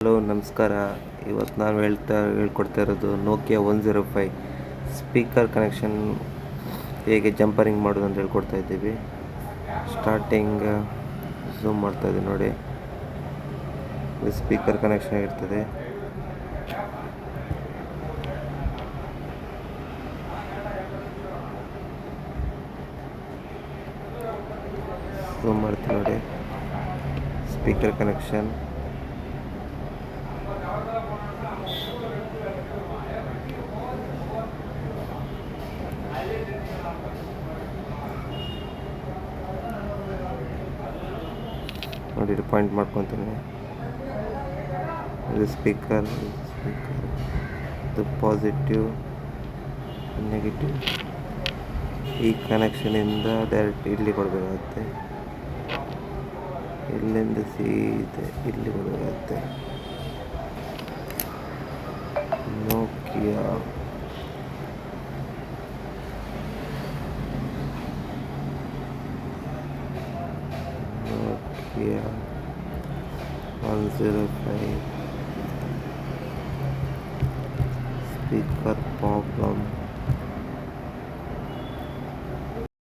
Hello ನಮಸ್ಕಾರ. ಇವತ್ತು ನಾವು ಹೇಳ್ಕೊಡ್ತಾ ಇರೋದು ನೋಕಿಯಾ 105 ಸ್ಪೀಕರ್ ಕನೆಕ್ಷನ್ ಹೇಗೆ ಜಂಪರಿಂಗ್ ಮಾಡೋದು ಅಂತ ಹೇಳ್ಕೊಡ್ತಾ ಇದ್ದೀವಿ. ಸ್ಟಾರ್ಟಿಂಗ್ ಝೂಮ್ ಮಾಡ್ತಾ ಇದ್ದೀವಿ ನೋಡಿ. ಇದು ಸ್ಪೀಕರ್ ಕನೆಕ್ಷನ್ ಇರ್ತದೆ. ಝೂಮ್ ಮಾಡ್ತೀವಿ ನೋಡಿ, ಸ್ಪೀಕರ್ ಕನೆಕ್ಷನ್. ನೋಡಿ, ಪಾಯಿಂಟ್ ಮಾಡ್ಕೊತೀನಿ. ಇದು ಸ್ಪೀಕರ್ ಇದು ಪಾಸಿಟಿವ್, ನೆಗೆಟಿವ್. ಈ ಕನೆಕ್ಷನಿಂದ ಡೈರೆಕ್ಟ್ ಇಲ್ಲಿ ಕೊಡಬೇಕಾಗುತ್ತೆ, ಇಲ್ಲಿಂದ ಸೀದೆ ಇಲ್ಲಿ ಕೊಡಬೇಕಾಗುತ್ತೆ. Nokia 105 speaker problem.